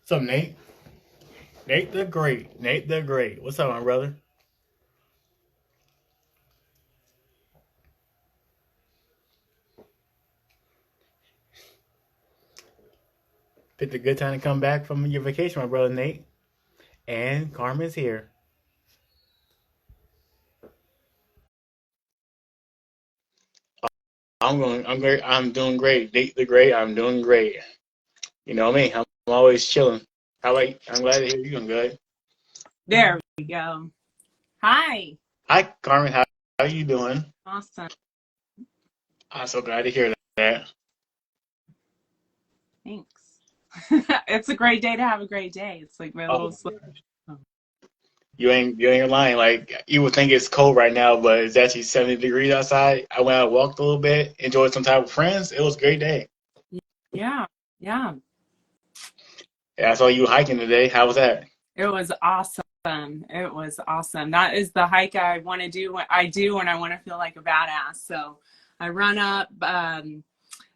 What's up, Nate? Nate the Great. Nate the Great. What's up, my brother? Picked a good time to come back from your vacation, my brother Nate. And Carmen's here. I'm great. I'm doing great. Nate the Great. I'm doing great. You know me. I'm always chilling. How about you? I'm glad to hear you doing good. There we go. Hi. Hi, Carmen. How are you doing? Awesome. I'm so glad to hear that. Thanks. It's a great day to have a great day. It's like my Oh little my slip. gosh. You ain't lying. Like you would think it's cold right now, but it's actually 70 degrees outside. I went out, walked a little bit, enjoyed some time with friends. It was a great day. Yeah. Yeah. Yeah, I saw you hiking today. How was that? It was awesome. It was awesome. That is the hike I want to do when I want to feel like a badass. So I run up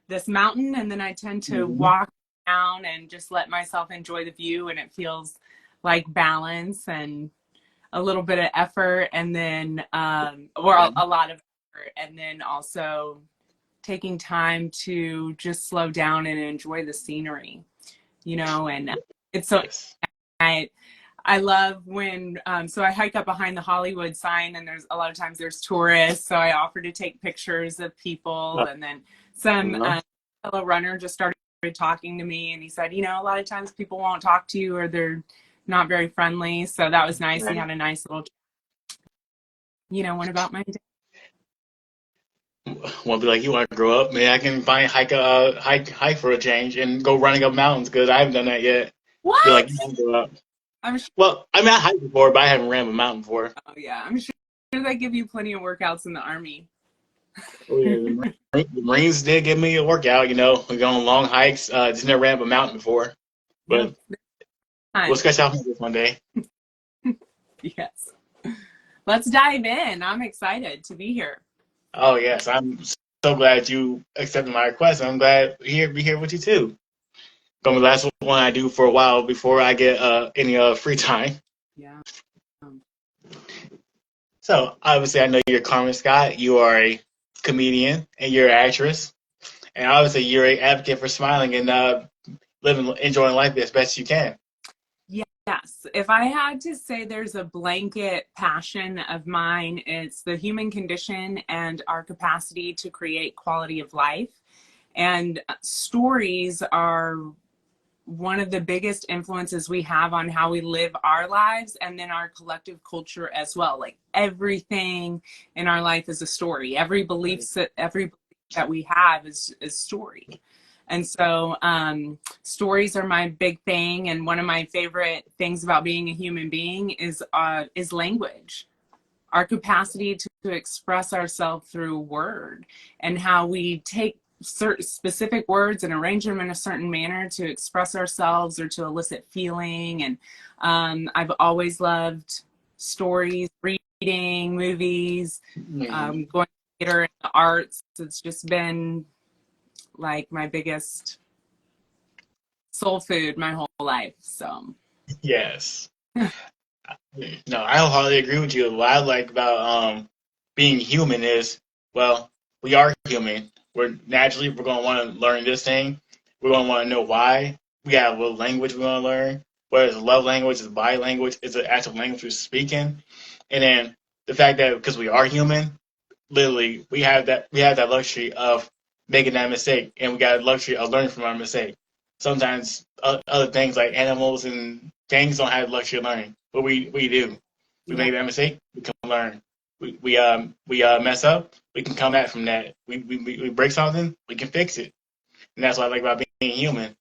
this mountain and then I tend to Hmm. walk down and just let myself enjoy the view, and it feels like balance and a little bit of effort, and then or a lot of effort, and then also taking time to just slow down and enjoy the scenery, and it's so Yes. I I love when so I hike up behind the Hollywood sign, and there's a lot of times there's tourists, so I offer to take pictures of people, and then some Uh-huh. fellow runner just started talking to me, and he said, a lot of times people won't talk to you or they're not very friendly, so that was nice. He Right. had a nice little went about my day. Want to be like you want to grow up? Maybe I can find hike for a change and go running up mountains because I haven't done that yet. Be like What? you want to grow up? I'm sure. Well, I mean I hiked before, but I haven't ran a mountain before. Oh yeah, I'm sure they give you plenty of workouts in the army. Oh yeah, the Marines did give me a workout. We go on long hikes. Just never ran up a mountain before, Yeah. but we'll Time. sketch out this one day. Yes. Let's dive in. I'm excited to be here. Oh yes, I'm so glad you accepted my request. I'm glad to be here with you too. Gonna be the last one I do for a while before I get any free time. Yeah. So obviously, I know you're Carmen Scott. You are a comedian and you're an actress, and obviously you're an advocate for smiling and living, enjoying life as best you can. Yes. If I had to say there's a blanket passion of mine, it's the human condition and our capacity to create quality of life. And stories are one of the biggest influences we have on how we live our lives, and then our collective culture as well. Like everything in our life is a story. Every belief that we have is story. And so stories are my big thing. And one of my favorite things about being a human being is language, our capacity to express ourselves through word, and how we take certain specific words and arrange them in a certain manner to express ourselves or to elicit feeling. And I've always loved stories, reading, movies, Mhm. going to theater and the arts. It's just been like my biggest soul food my whole life. So Yes. No, I wholeheartedly agree with you. What I like about being human is, well, we are human. We're gonna want to learn this thing. We're gonna want to know why. We have a language we want to learn. Whether it's love language, it's body language, it's the actual language we're speaking. And then the fact that because we are human, literally we have that luxury of making that mistake, and we got a luxury of learning from our mistake. Sometimes other things like animals and things don't have the luxury of learning, but we do. We yeah, make that mistake, we can learn. We mess up, we can come back from that. We break something, we can fix it, and that's what I like about being human.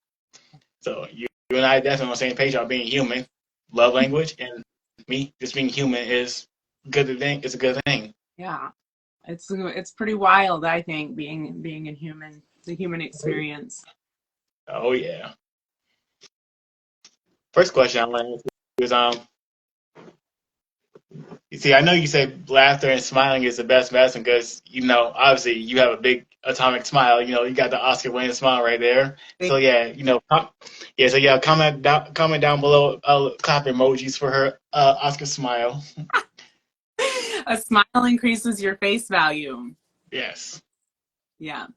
So you and I definitely on the same page about being human. Love language and me just being human is good thing. It's a good thing. yeah. It's pretty wild, I think, being a human, the human experience. Oh yeah. First question I want to ask you is you see, I know you say laughter and smiling is the best medicine because obviously you have a big Atomic Smile. You got the Oscar-winning smile right there. So yeah, so yeah, comment down below, clap emojis for her Oscar smile. A smile increases your face value. Yes. Yeah.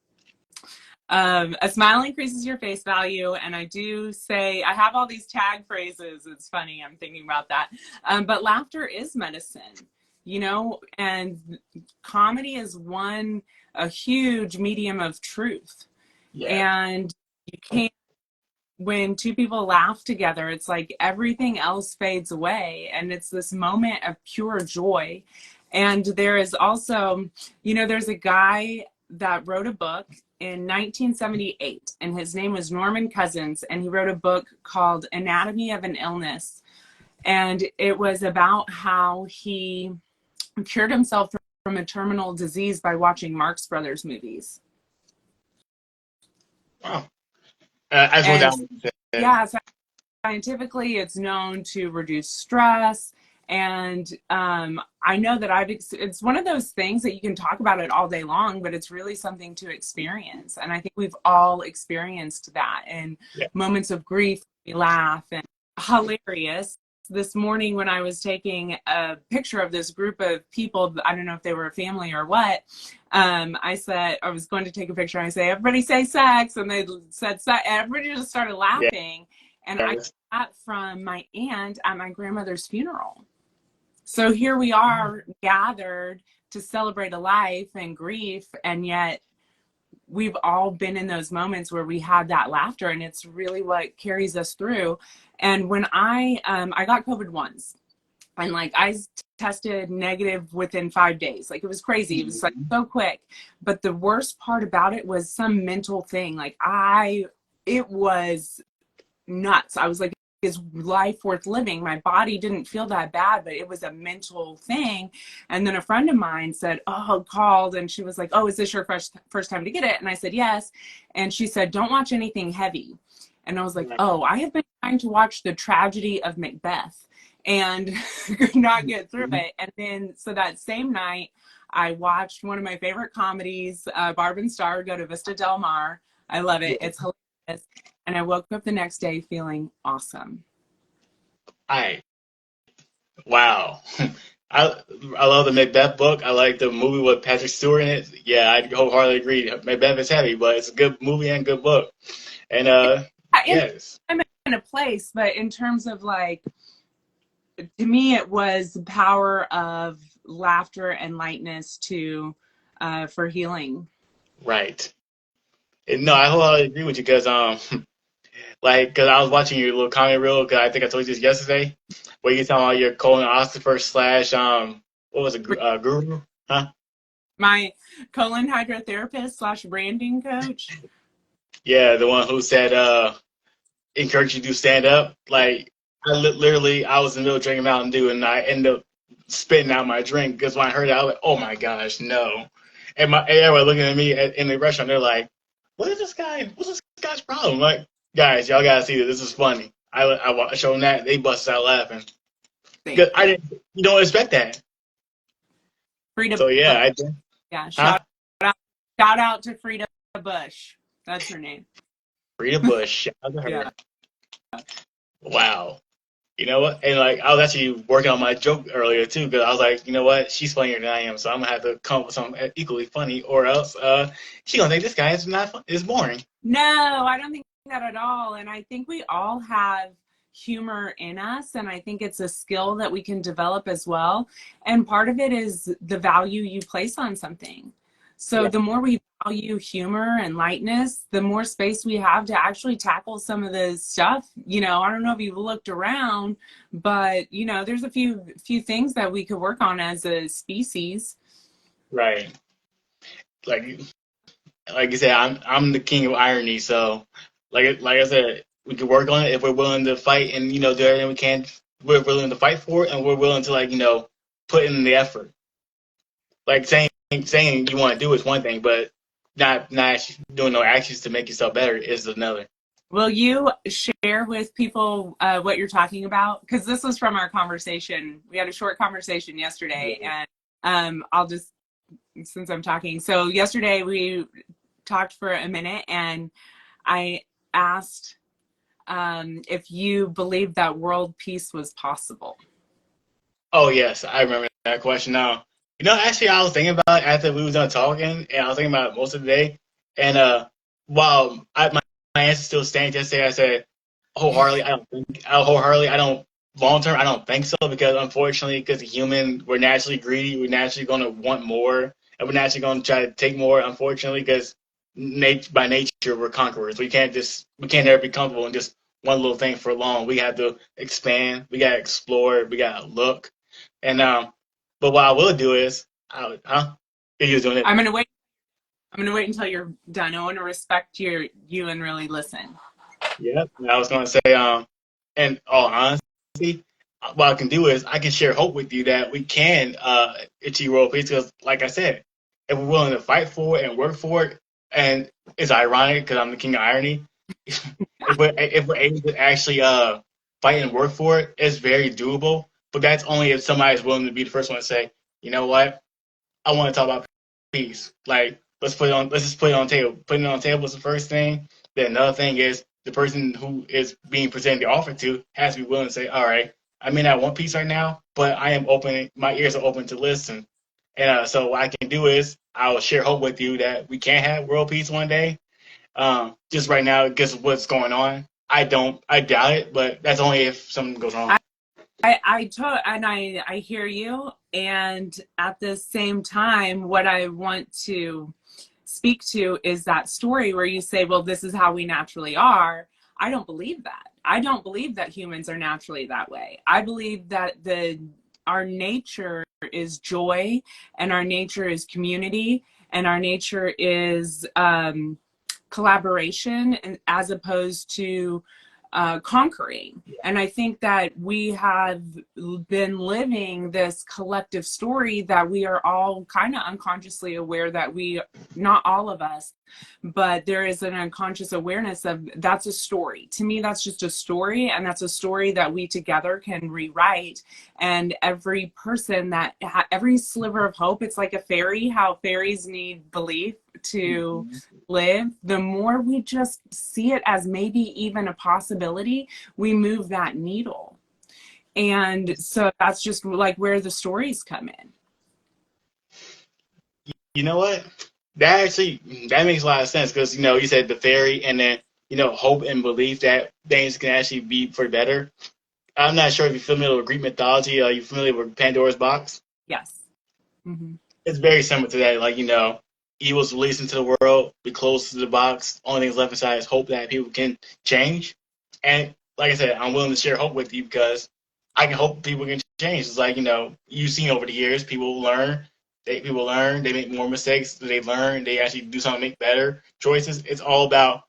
A smile increases your face value. And I do say, I have all these tag phrases. It's funny. I'm thinking about that. But laughter is medicine, and comedy is a huge medium of truth. Yeah. And you can't, when two people laugh together, it's like everything else fades away. And it's this moment of pure joy. And there is also, there's a guy that wrote a book in 1978, and his name was Norman Cousins, and he wrote a book called Anatomy of an Illness. And it was about how he cured himself from a terminal disease by watching Marx Brothers movies. Wow. I just wrote And down what you said. yeah, scientifically, it's known to reduce stress. And I know that it's one of those things that you can talk about it all day long, but it's really something to experience. And I think we've all experienced that in moments of grief. We laugh and hilarious. This morning when I was taking a picture of this group of people, I don't know if they were a family or what, I said, I was going to take a picture and I say, everybody say sex. And they said sex. Everybody just started laughing. Yeah. And I got that from my aunt at my grandmother's funeral. So here we are gathered to celebrate a life and grief. And yet we've all been in those moments where we had that laughter, and it's really what carries us through. And when I got COVID once, and like I tested negative within 5 days. Like it was crazy. It was like so quick. But the worst part about it was some mental thing. Like it was nuts. I was like, is life worth living? My body didn't feel that bad, but it was a mental thing. And then a friend of mine said, called, and she was like, oh, is this your first time to get it? And I said, yes. And she said, don't watch anything heavy. And I was like, I have been trying to watch The Tragedy of Macbeth and could not get through it. And then, so that same night, I watched one of my favorite comedies, Barb and Star Go to Vista Del Mar. I love it. It's hilarious. And I woke up the next day feeling awesome. Wow. I love the Macbeth book. I like the movie with Patrick Stewart in it. Yeah, I wholeheartedly agree. Macbeth is heavy, but it's a good movie and good book. And yes. I'm in a place, but in terms of like, to me, it was the power of laughter and lightness for healing. Right. And no, I wholeheartedly agree with you because because I was watching your little comment reel, because I think I told you this yesterday, where you talking about your colonoscopher slash what was it, guru, huh? My colon hydrotherapist / branding coach. Yeah, the one who said encourage you to stand up. Like I was in the middle of drinking Mountain Dew, and I ended up spitting out my drink because when I heard it, I was like, oh my gosh, no. And everyone looking at me in the restaurant, they're like, what's this guy's problem? Like, guys, y'all gotta see this. This is funny. I showed them that, they busted out laughing. Because you don't expect that. Frida so yeah, I did. Yeah, shout out to Frida Bush. That's her name. Frida Bush, shout out to her. Yeah. Wow. You know what? And like, I was actually working on my joke earlier too, because I was like, you know what? She's funnier than I am, so I'm gonna have to come up with something equally funny, or else she's gonna think this guy is boring. No, I don't think that at all. And I think we all have humor in us, and I think it's a skill that we can develop as well. And part of it is the value you place on something. So the more we value humor and lightness, the more space we have to actually tackle some of the stuff. I don't know if you've looked around, but there's a few things that we could work on as a species. Right. Like you said, I'm the king of irony. So like I said, we could work on it if we're willing to fight and do everything we can. We're willing to fight for it, and we're willing to put in the effort. Like saying you want to do is one thing, but not doing no actions to make yourself better is another. Will you share with people what you're talking about? Because this was from our conversation. We had a short conversation yesterday, and I'll just, since I'm talking. So yesterday we talked for a minute, and I asked if you believe that world peace was possible. Oh yes, I remember that question now. Actually, I was thinking about it after we was done talking, and I was thinking about it most of the day. And while my answer still stands yesterday, I said wholeheartedly, I don't long term, I don't think so because unfortunately, because human, we're naturally greedy. We're naturally going to want more, and we're naturally going to try to take more. Unfortunately, because by nature, we're conquerors. We can't ever be comfortable in just one little thing for long. We have to expand. We got to explore. We got to look. And but what I will do is, huh? You was doing it. I'm gonna wait. I'm gonna wait until you're done. I want to respect you and really listen. Yep. And I was gonna say, in all honesty, what I can do is I can share hope with you that we can achieve world peace. Because, like I said, if we're willing to fight for it and work for it, and it's ironic because I'm the king of irony. If we're able to actually fight and work for it, it's very doable. But that's only if somebody's willing to be the first one to say, you know what, I want to talk about peace. Like, let's put it on. Let's just put it on the table. Putting it on the table is the first thing. Then another thing is the person who is being presented the offer to has to be willing to say, all right, I may not want peace right now, but I am open. My ears are open to listen. And so what I can do is I'll share hope with you that we can have world peace one day. Just right now, because of what's going on, I doubt it, but that's only if something goes wrong. I hear you. And at the same time, what I want to speak to is that story where you say, well, this is how we naturally are. I don't believe that. I don't believe that humans are naturally that way. I believe that our nature is joy, and our nature is community, and our nature is collaboration, as opposed to conquering. And I think that we have been living this collective story that we are all kind of unconsciously aware that not all of us, but there is an unconscious awareness of that's a story. To me, that's just a story, and that's a story that we together can rewrite. And every person every sliver of hope, it's like a fairy, how fairies need belief to live. The more we just see it as maybe even a possibility, we move that needle. And so that's just like where the stories come in. You know what? That makes a lot of sense because you said the fairy and then hope and belief that things can actually be for better. I'm not sure if you're familiar with Greek mythology. Are you familiar with Pandora's box? Yes. Mm-hmm. It's very similar to that. Like evil's released into the world, we close to the box. Only things left inside is hope that people can change. And like I said, I'm willing to share hope with you because I can hope people can change. It's like you've seen over the years, people learn. People learn. They make more mistakes. They learn. They actually do something, make better choices. It's all about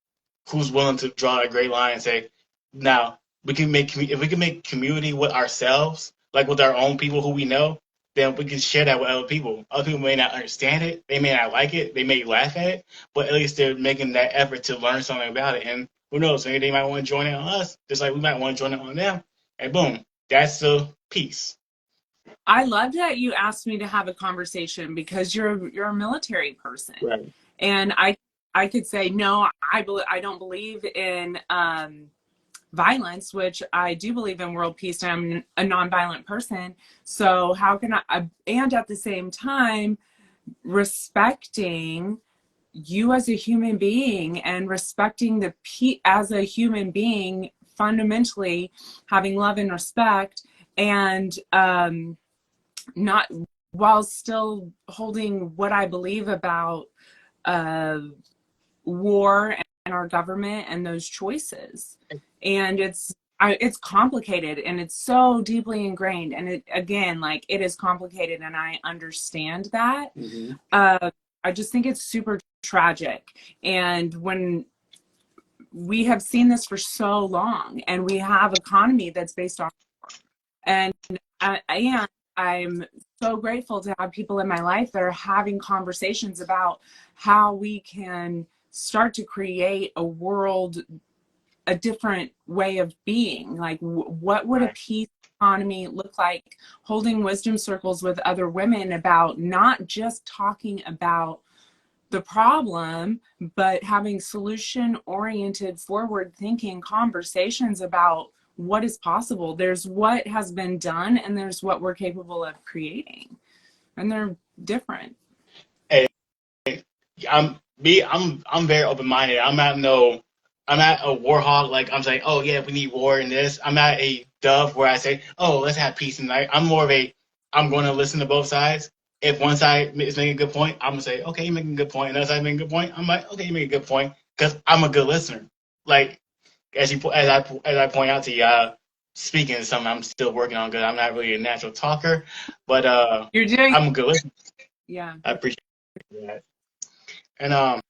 who's willing to draw a great line and say, now if we can make community with ourselves, like with our own people who we know, then we can share that with other people. Other people may not understand it, they may not like it, they may laugh at it, but at least they're making that effort to learn something about it. And who knows, maybe they might want to join it on us, just like we might want to join it on them. And boom, that's the peace. I love that you asked me to have a conversation because you're a military person, Right. and I could say no. I don't believe in violence, which I do believe in world peace. I'm a nonviolent person, so how can and at the same time respecting you as a human being and respecting as a human being, fundamentally having love and respect, and not while still holding what I believe about uh, war and our government and those choices. And it's complicated, and it's so deeply ingrained, and it is complicated, and I understand that. Mm-hmm. I just think it's super tragic. And when we have seen this for so long, and we have economy that's based on war, and I'm so grateful to have people in my life that are having conversations about how we can start to create a different way of being. Like, what would a peace economy look like? Holding wisdom circles with other women about not just talking about the problem, but having solution oriented, forward thinking conversations about what is possible. There's what has been done, and there's what we're capable of creating, and they're different. Hey, I'm very open minded. I'm not a war hog. Like I'm saying, oh yeah, we need war in this. I'm not a dove where I say, oh, let's have peace tonight. I'm more of a, I'm going to listen to both sides. If one side is making a good point, I'm gonna say, okay, you're making a good point. Another side making a good point, I'm like, okay, you make a good point because I'm a good listener. Like as I point out to you, speaking is something I'm still working on because I'm not really a natural talker, but You're doing, I'm a good listener. yeah. I appreciate that. And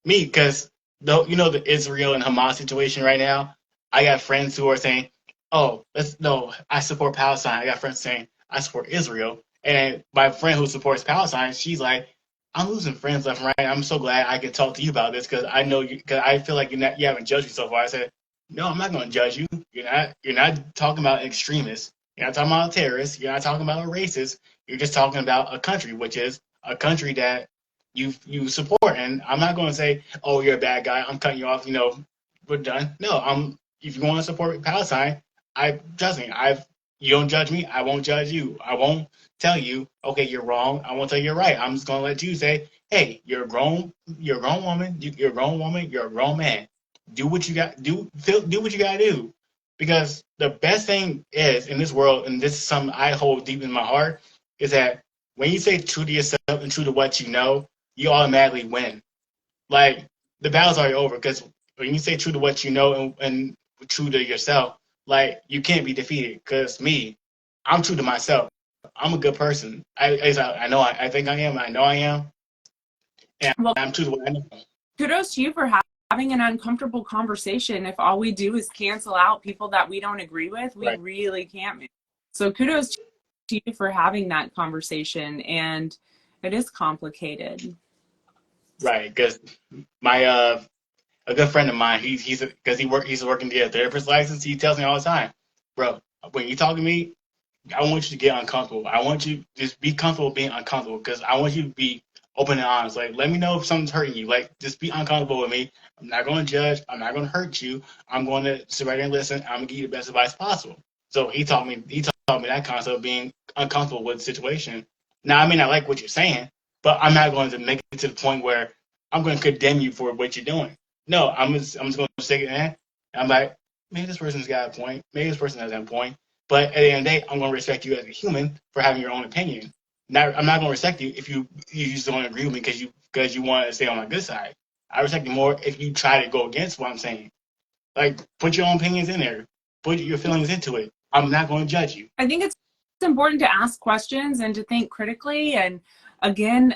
me, because though you know the Israel and Hamas situation right now, I got friends who are saying, "Oh, let's no, I support Palestine." I got friends saying I support Israel, and my friend who supports Palestine, she's like, "I'm losing friends left and right. I'm so glad I can talk to you about this because I know you, because I feel like you haven't judged me so far." I said, "No, I'm not going to judge you. You're not talking about extremists. You're not talking about terrorists. You're not talking about a racist. You're just talking about a country, which is a country that you support. And I'm not going to say, oh, you're a bad guy. I'm cutting you off. You know, we're done. No, I'm. If you want to support Palestine, I trust me. I've you don't judge me. I won't judge you. I won't tell you, okay, you're wrong. I won't tell you you're right. I'm just going to let you say, hey, you're a grown woman. You're a grown woman. You're a grown man. Do what you got. Do what you got to do. Because the best thing is in this world, and this is something I hold deep in my heart, is that when you say true to yourself and true to what you automatically win. Like the battle's already over because when you say true to what you know and true to yourself, like you can't be defeated. Because me, I'm true to myself. I'm a good person. I know. I think I am. I know I am, and Well, I'm true to what I know. kudos to you for having an uncomfortable conversation. If all we do is cancel out people that we don't agree with, we Right. really can't move. So kudos to you for having that conversation. And it is complicated. Right. Because my a good friend of mine, he's because he's working to get a therapist license. He tells me all the time, bro, when you talk to me, I want you to get uncomfortable. I want you to just be comfortable being uncomfortable because I want you to be open and honest. Like, let me know if something's hurting you. Like, just be uncomfortable with me. I'm not going to judge. I'm not going to hurt you. I'm going to sit right there and listen. I'm going to give you the best advice possible. So he taught me that concept of being uncomfortable with the situation. Now, I may not like what you're saying, but I'm not going to make it to the point where I'm going to condemn you for what you're doing. No, I'm just going to stick it in. I'm like, maybe this person's got a point. Maybe this person has a point. But at the end of the day, I'm going to respect you as a human for having your own opinion. I'm not going to respect you if you just don't agree with me because you want to stay on my good side. I respect you more if you try to go against what I'm saying. Like put your own opinions in there, put your feelings into it. I'm not going to judge you. I think it's important to ask questions and to think critically. And again,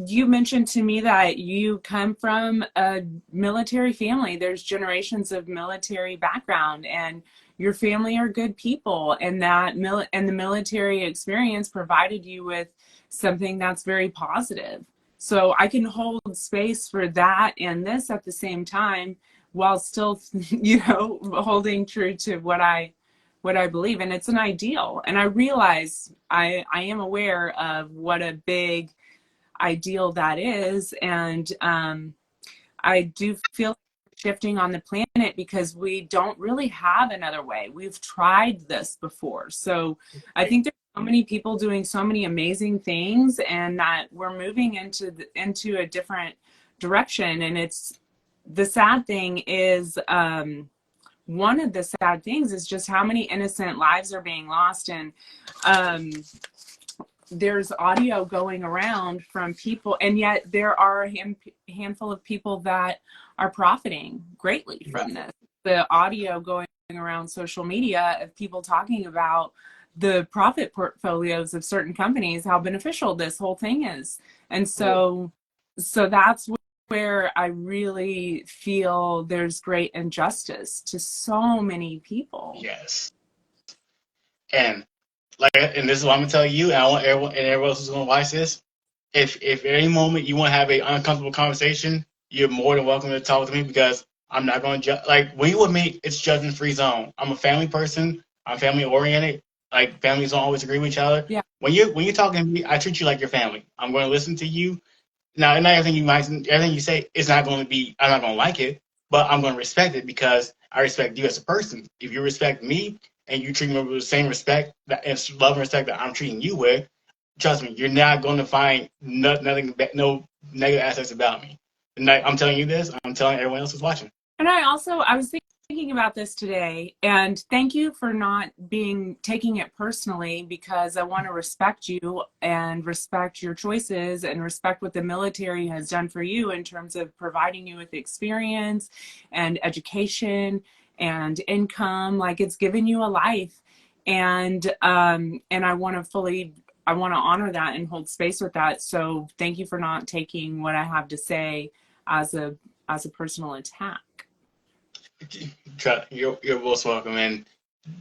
you mentioned to me that you come from a military family. There's generations of military background, and your family are good people, and and the military experience provided you with something that's very positive. So I can hold space for that and this at the same time while still, holding true to what I believe. And it's an ideal. And I realize I am aware of what a big ideal that is. And I do feel shifting on the planet because we don't really have another way. We've tried this before. So I Like, think there's so many people doing so many amazing things, and that we're moving into a different direction. And it's the sad thing is, one of the sad things is just how many innocent lives are being lost. And um, there's audio going around from people, and yet there are a handful of people that are profiting greatly from this. The audio going around social media of people talking about the profit portfolios of certain companies, how beneficial this whole thing is. And oh, so that's where I really feel there's great injustice to so many people. yes. And and this is what I'm gonna tell you, and I want everyone else who's gonna watch this. If at any moment you want to have an uncomfortable conversation, you're more than welcome to talk to me because I'm not going to judge. Like when you with me, it's judgment free zone. I'm a family person. I'm family oriented. Like families don't always agree with each other. Yeah. When you're talking to me, I treat you like your family. I'm going to listen to you. Now, and everything you say is not going to be. I'm not going to like it, but I'm going to respect it because I respect you as a person. If you respect me and you treat me with the same respect and love and respect that I'm treating you with, trust me, you're not going to find no negative aspects about me. And I'm telling you this. I'm telling everyone else who's watching. And I was thinking about this today, and thank you for not taking it personally, because I want to respect you and respect your choices and respect what the military has done for you in terms of providing you with experience and education and income. Like, it's given you a life, and I want to honor that and hold space with that. So thank you for not taking what I have to say as a personal attack. You're most welcome. And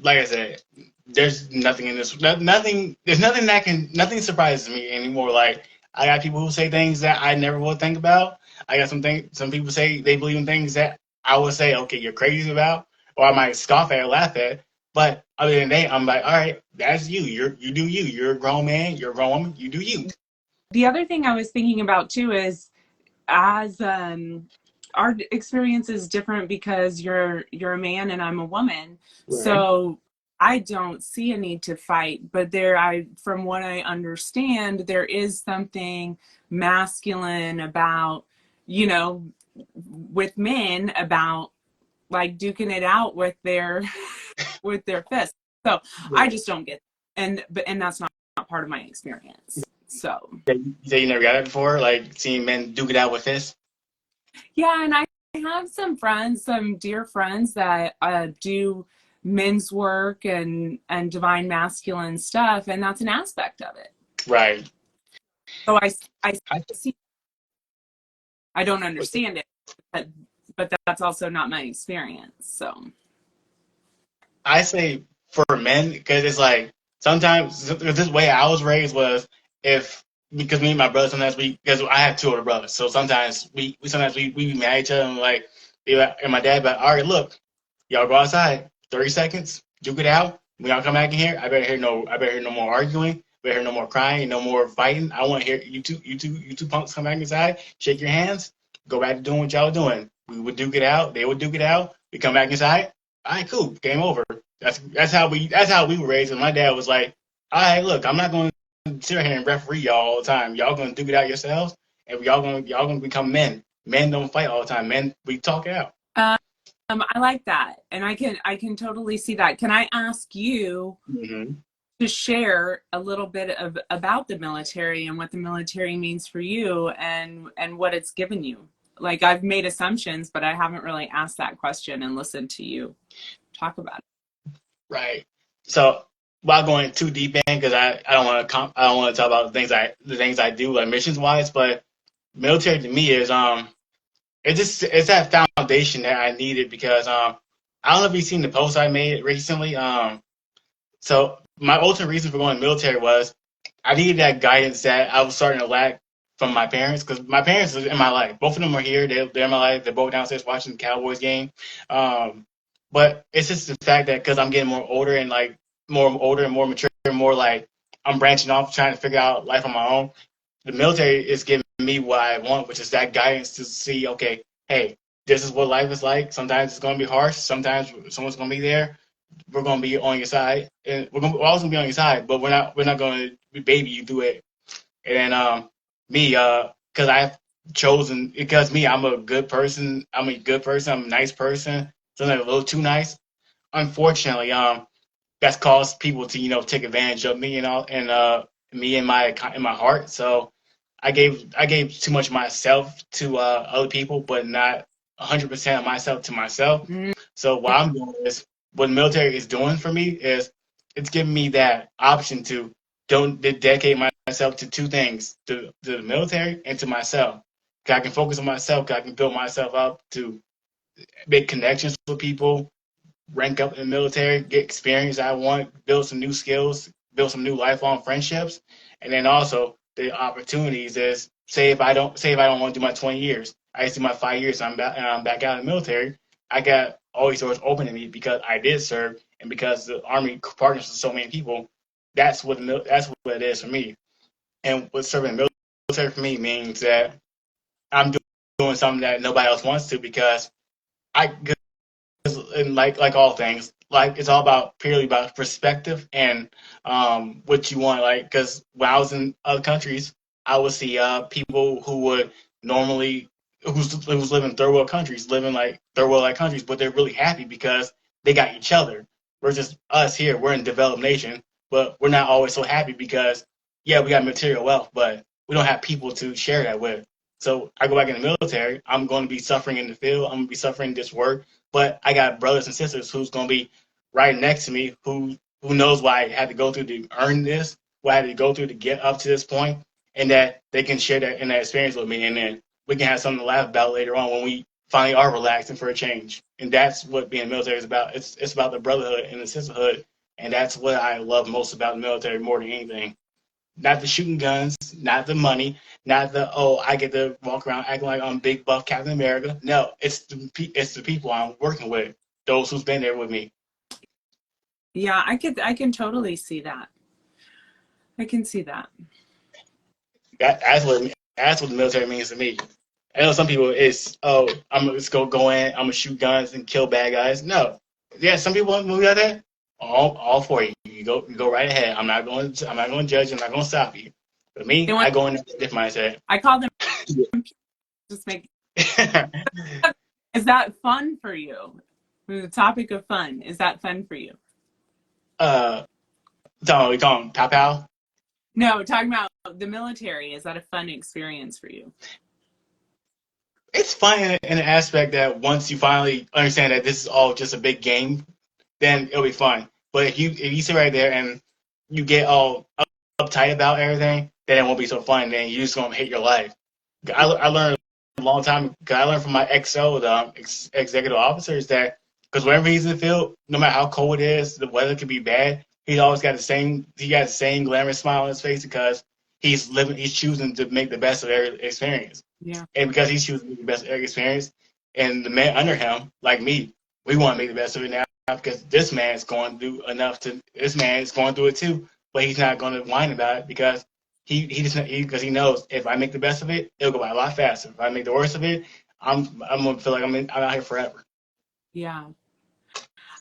like I said, there's nothing in this. Nothing. There's nothing that can. Nothing surprises me anymore. Like I got people who say things that I never would think about. I got some people say they believe in things that I would say, okay, you're crazy about, or I might scoff at or laugh at. But other than that, I'm like, all right, that's you. You do you. You're a grown man. You're a grown woman. You do you. The other thing I was thinking about too is, as our experience is different because you're a man and I'm a woman. Right. So I don't see a need to fight, but from what I understand, there is something masculine about, you know, with men, about like duking it out with their with their fists. So I Right. just don't get it. And that's not part of my experience. So You say you never got it before, like seeing men duke it out with this. yeah, and I have some friends, some dear friends that do men's work and divine masculine stuff, and that's an aspect of it. Right. So I I, see, I don't understand it, but that's also not my experience. So I say for men because it's like sometimes this way I was raised was if because me and my brother sometimes we because I have two older brothers so sometimes we be mad at each other and like and my dad but all right look y'all go outside 30 seconds duke it out when y'all come back in here I better hear no more arguing better hear no more crying no more fighting I want to hear you two punks come back inside shake your hands go back to doing what y'all doing we would duke it out they would duke it out we come back inside all right cool game over that's how we were raised. And my dad was like, "All right, look, I'm not going to sit here and referee y'all all the time. Y'all going to duke it out yourselves, and y'all going to become men. Men don't fight all the time. Men we talk it out." I like that, and I can totally see that. Can I ask you Mm-hmm. to share a little bit of about the military and what the military means for you and what it's given you? Like, I've made assumptions, but I haven't really asked that question and listened to you talk about it. Right. So without going too deep in, because I don't want to talk about the things I do like missions wise, but military to me is it's that foundation that I needed because I don't know if you've seen the post I made recently. So my ultimate reason for going to the military was I needed that guidance that I was starting to lack from my parents because my parents are in my life. Both of them are here. They're in my life. They're both downstairs watching the Cowboys game. Um, but it's just the fact that because I'm getting more older and like more older and more mature and more like I'm branching off trying to figure out life on my own. The military is giving me what I want, which is that guidance to see, okay, hey, this is what life is like. Sometimes it's going to be harsh. Sometimes someone's going to be there we're gonna be on your side, and we're always gonna be on your side, but we're not gonna baby you through it. And then me, because I've chosen because me, I'm a good person. I'm a good person. I'm a nice person. Sometimes a little too nice. Unfortunately, that's caused people to take advantage of me and all, and me in my heart. So I gave too much of myself to other people, but not 100% of myself to myself. Mm. So what I'm doing is what the military is doing for me is it's giving me that option to don't dedicate myself to two things: to the military and to myself. 'Cause I can focus on myself. 'Cause I can build myself up to make connections with people, rank up in the military, get experience I want, build some new skills, build some new lifelong friendships, and then also the opportunities is say if I don't want to do my 20 years, I just do my 5 years and I'm back out in the military. I got all these doors open to me because I did serve and because the Army partners with so many people. That's what it is for me. And with serving the military for me means that I'm doing something that nobody else wants to because I and like all things, like it's all about purely about perspective and what you want. Like, because when I was in other countries, I would see people who would normally who's living third world countries, living like third world like countries, but they're really happy because they got each other. Versus us here, we're in developed nation, but we're not always so happy because yeah, we got material wealth, but we don't have people to share that with. So I go back in the military, I'm going to be suffering in the field. I'm going to be suffering this work, but I got brothers and sisters who's gonna be right next to me who knows what I had to go through to earn this, what I had to go through to get up to this point, and that they can share that in that experience with me, and then we can have something to laugh about later on when we finally are relaxing for a change. And that's what being military is about. It's about the brotherhood and the sisterhood, and that's what I love most about the military more than anything. Not the shooting guns, not the money, not the I get to walk around acting like I'm big buff Captain America. No, it's the people I'm working with, those who's been there with me. Yeah, I can totally see that. I can see that. That's what the military means to me. I know some people it's I'm gonna just go in, I'm gonna shoot guns and kill bad guys. No, yeah, some people want to move like that. All for you. You go right ahead. I'm not going to judge. I'm not going to stop you. But me, They want, I go in with a different mindset. I call them just make. Is that fun for you? The topic of fun, is that fun for you? uh, we call them pow pow. No, talking about the military. Is that a fun experience for you? It's fun in the aspect that once you finally understand that this is all just a big game, then it'll be fun. But if you sit right there and you get all uptight about everything, then it won't be so fun. Then you're just gonna hate your life. I learned a long time. Cause I learned from my XO, the executive officers, that because whenever he's in the field, no matter how cold it is, the weather could be bad. He's always got the same. He got the same glamorous smile on his face because he's living. He's choosing to make the best of every experience. Yeah. And because he's choosing the best experience, and the men under him, like me, we want to make the best of it now because this man is going through enough to. This man is going through it too, but he's not going to whine about it because because he knows if I make the best of it, it'll go by a lot faster. If I make the worst of it, I'm gonna feel like I'm out here forever. Yeah.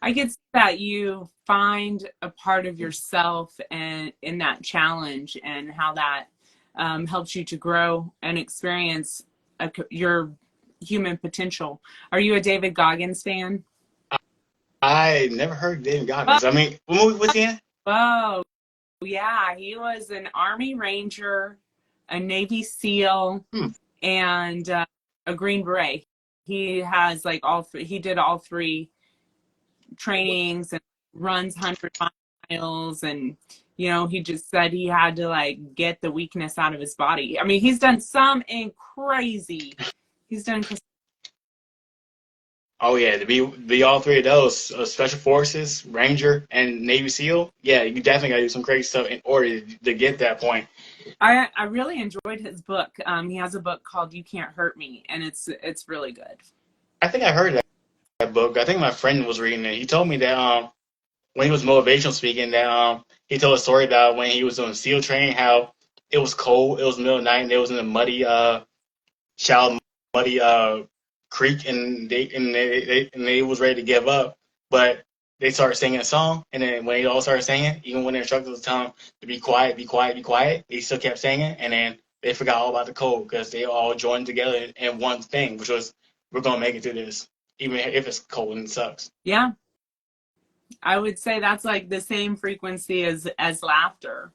I get that you find a part of yourself and in that challenge and how that helps you to grow and experience your human potential. Are you a David Goggins fan? I never heard David Oh, Goggins. I mean, what movie was he in? oh, yeah. He was an Army Ranger, a Navy SEAL, Hmm. and a Green Beret. He has like he did all three trainings and runs 100 miles, and he just said he had to like get the weakness out of his body. I mean, he's done crazy. He's done. Oh yeah, to be all three of those, Special Forces, Ranger, and Navy SEAL. Yeah, you definitely gotta do some crazy stuff in order to get that point. I really enjoyed his book. He has a book called "You Can't Hurt Me," and it's really good. I think I heard that book. I think my friend was reading it. He told me that when he was motivational speaking, that he told a story about when he was doing SEAL training, how it was cold, it was the middle of the night, and it was in a shallow, muddy creek, and they was ready to give up, but they started singing a song, and then when they all started singing, even when the instructors was telling them to be quiet, be quiet, be quiet, they still kept singing, and then they forgot all about the cold because they all joined together in one thing, which was we're gonna make it through this, even if it's cold and it sucks. Yeah, I would say that's like the same frequency as laughter,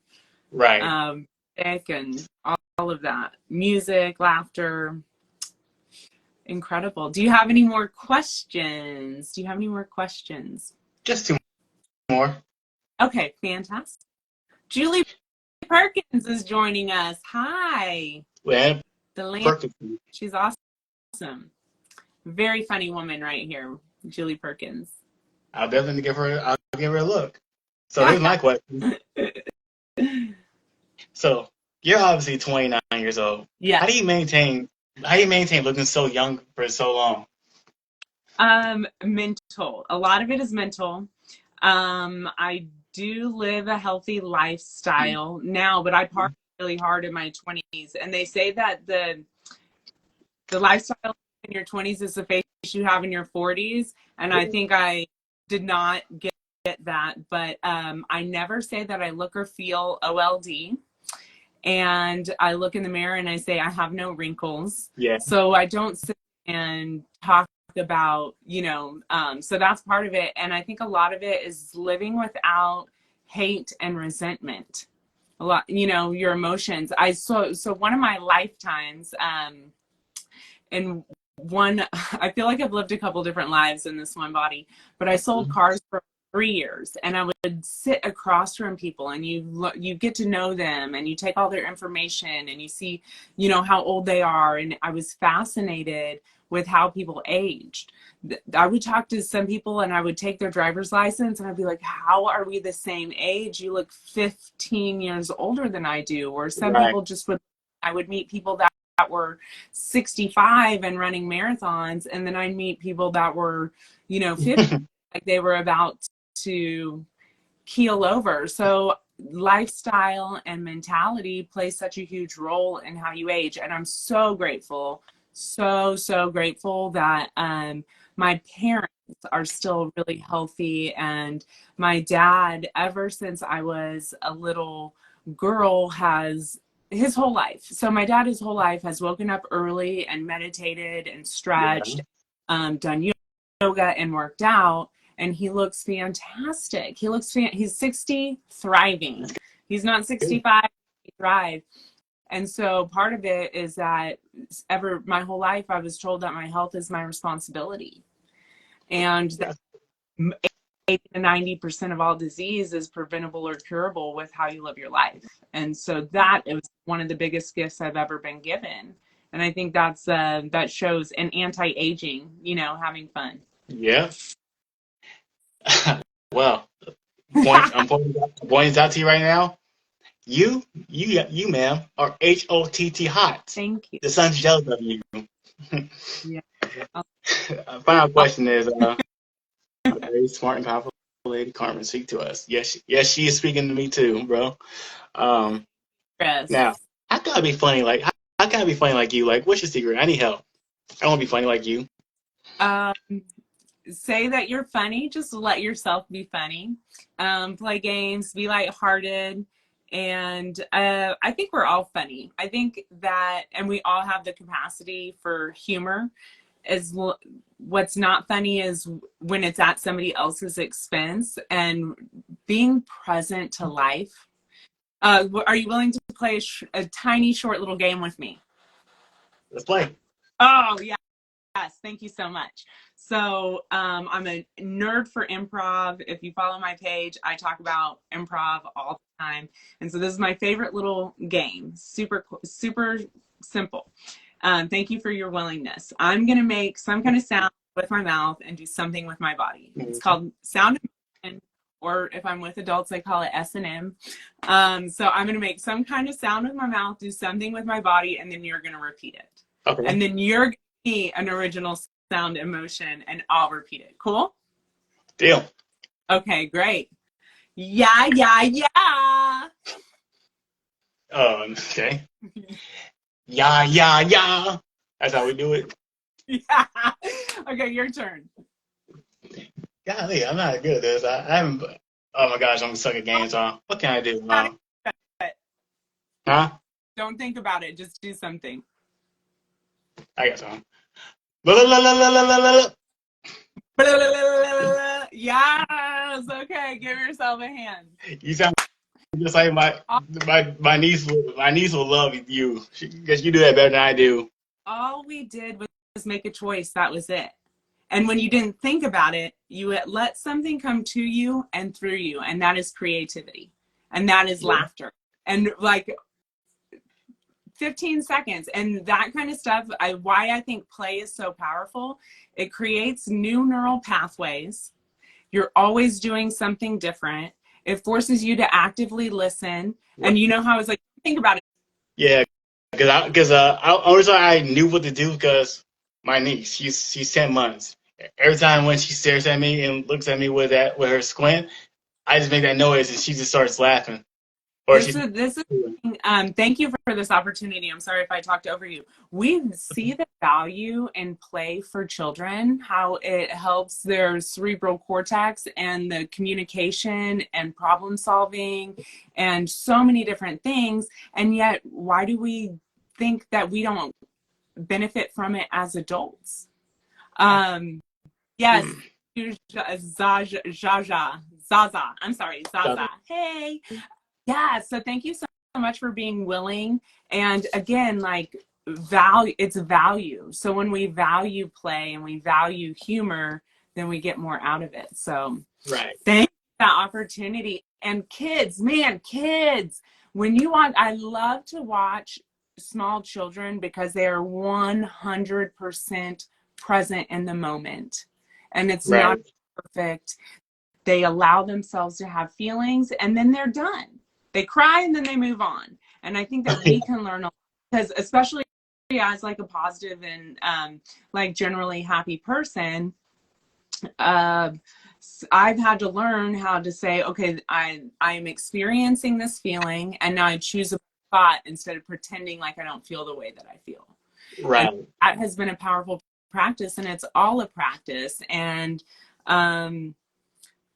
Right. um, and all of that, music, laughter. Incredible. Do you have any more questions? Do you have any more questions? Just two more. Okay, fantastic. Julie Perkins is joining us. Hi. Yeah, The land. perfect. She's awesome. Very funny woman right here, Julie Perkins. I'll give her a look. So here's my question. So you're obviously 29 years old. Yes. How do you maintain looking so young for so long? Mental. A lot of it is mental. I do live a healthy lifestyle now, but I really hard in my 20s. And they say that the lifestyle in your 20s is the face you have in your 40s. And I think I did not get that. But I never say that I look or feel OLD. And I look in the mirror and I say, I have no wrinkles. Yeah. So I don't sit and talk about, so that's part of it. And I think a lot of it is living without hate and resentment. A lot, your emotions. So one of my lifetimes, and one, I feel like I've lived a couple different lives in this one body, but I sold cars for 3 years, and I would sit across from people, and you get to know them, and you take all their information, and you see, how old they are. And I was fascinated with how people aged. I would talk to some people, and I would take their driver's license, and I'd be like, how are we the same age? You look 15 years older than I do. Or some Right. people I would meet people that were 65 and running marathons, and then I'd meet people that were 50, like they were about to keel over. So lifestyle and mentality plays such a huge role in how you age. And I'm so grateful, so grateful that my parents are still really healthy. And my dad, ever since I was a little girl, has his whole life. So my dad, his whole life, has woken up early and meditated and Yeah. stretched, done yoga and worked out, and he looks fantastic. He's 60, thriving. He's not 65, he thrive. And so part of it is that my whole life I was told that my health is my responsibility, and that That's, 80 to 90% of all disease is preventable or curable with how you live your life. And so that is one of the biggest gifts I've ever been given. And I think that shows an anti-aging, having fun. yeah. Well, I'm pointing out to you right now. You, ma'am, are HOTT hot. Thank you. The sun's jealous of you. Yeah. I'll, Final I'll question is, a very smart and powerful lady, Carmen, speak to us. Yes, she is speaking to me too, bro. Um, Chris. Now, I gotta be funny like I gotta be funny like you. Like, what's your secret? I need help. I want to be funny like you. Um, Say that you're funny. Just let yourself be funny. Play games, be lighthearted. And I think we're all funny. I think that, and we all have the capacity for humor. What's not funny is when it's at somebody else's expense, and being present to life. Are you willing to play a tiny short little game with me? Let's play. Oh, yeah. Yes, thank you so much. So I'm a nerd for improv. If you follow my page, I talk about improv all the time. And so this is my favorite little game. Super simple. Thank you for your willingness. I'm going to make some kind of sound with my mouth and do something with my body. It's called sound and motion, or if I'm with adults, I call it S&M. So I'm going to make some kind of sound with my mouth, do something with my body, and then you're going to repeat it. Okay. And then you're going to be an original sound and motion, and I'll repeat it. Cool? Deal. Okay, great. Yeah, yeah, yeah. Okay. Yeah. That's how we do it. Yeah. Okay, your turn. Golly, I'm not good at this. I haven't. Oh my gosh, I'm suck at games. What can I do? Huh? Don't think about it. Just do something. I got some. La, la, la, la, la, la, la, la. Yes. Okay, give yourself a hand. You sound just like my niece. My niece will love you because you do that better than I do. All we did was make a choice. That was it. And when you didn't think about it, you let something come to you and through you. And that is creativity. And that is Yeah. laughter. And like 15 seconds. And that kind of stuff, why I think play is so powerful. It creates new neural pathways. You're always doing something different. It forces you to actively listen. And you know how it's like, think about it. Yeah, because I always thought I knew what to do because my niece, she's 10 months. Every time when she stares at me and looks at me with her squint, I just make that noise and she just starts laughing. Or she. This is thank you for this opportunity. I'm sorry if I talked over you. We see the value in play for children, how it helps their cerebral cortex and the communication and problem solving and so many different things. And yet, why do we think that we don't benefit from it as adults? Yes, Zaza. I'm sorry, Zaza. Hey. Yeah, so thank you so much for being willing. And again, like value, it's value. So when we value play and we value humor, then we get more out of it. So Right. thank you for that opportunity. And kids, man, kids, when you want, I love to watch small children because they are 100% present in the moment. And it's not Right. perfect. They allow themselves to have feelings and then they're done. They cry and then they move on. And I think that we can learn a lot because especially as like a positive and like generally happy person, I've had to learn how to say, okay, I'm experiencing this feeling and now I choose a thought instead of pretending like I don't feel the way that I feel. And Right. that has been a powerful practice, and it's all a practice. And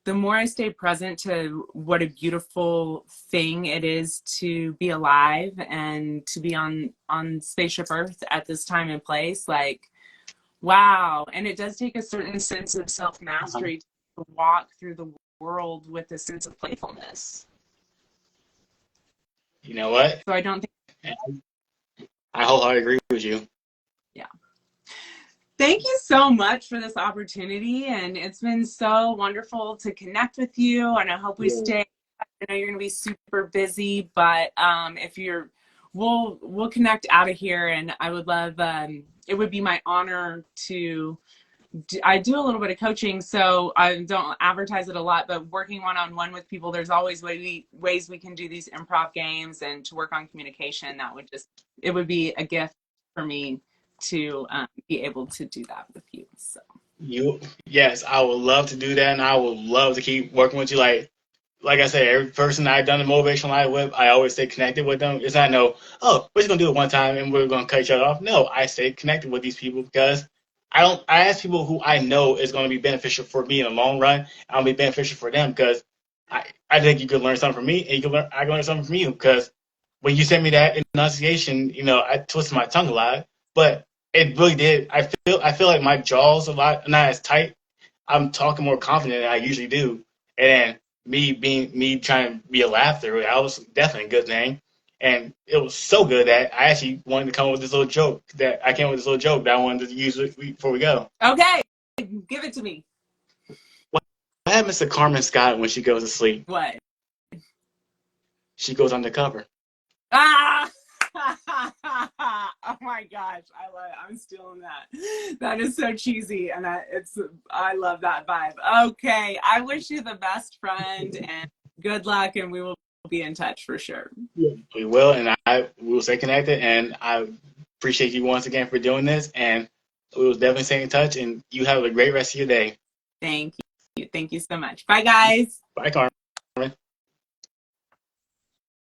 the more I stay present to what a beautiful thing it is to be alive and to be on spaceship Earth at this time and place, like, wow. And it does take a certain sense of self-mastery to walk through the world with a sense of playfulness. You know what? So I don't think, I wholeheartedly agree with you. yeah. Thank you so much for this opportunity, and it's been so wonderful to connect with you, and I hope we Yeah. stay. I know you're going to be super busy, but if you're, we'll connect out of here, and I would love, it would be my honor to, I do a little bit of coaching, so I don't advertise it a lot, but working one-on-one with people, there's always ways we can do these improv games and to work on communication. That would just, it would be a gift for me to be able to do that with you. So Yes, I would love to do that, and I would love to keep working with you. Like I said, every person I've done a motivational live with, I always stay connected with them. It's not no, oh, we're just gonna do it one time and we're gonna cut each other off. No, I stay connected with these people because I don't. I ask people who I know is gonna be beneficial for me in the long run. I'll be beneficial for them because I think you could learn something from me, and I can learn something from you because when you sent me that enunciation, I twisted my tongue a lot, but it really did. I feel like my jaw's a lot not as tight. I'm talking more confident than I usually do, and then me trying to be a laughter, that was definitely a good thing. And it was so good that I actually wanted to come up with this little joke that I came up with this little joke that I wanted to use before we go. okay, give it to me. What happens to Carmen Scott when she goes to sleep? What? She goes undercover. Ah! Oh my gosh, I love it. I'm stealing that. That is so cheesy, and I love that vibe. Okay, I wish you the best, friend, and good luck, and we will be in touch for sure. Yeah. We will, and we will stay connected. And I appreciate you once again for doing this. And we will definitely stay in touch. And you have a great rest of your day. Thank you. Thank you so much. Bye, guys. Bye, Carmen.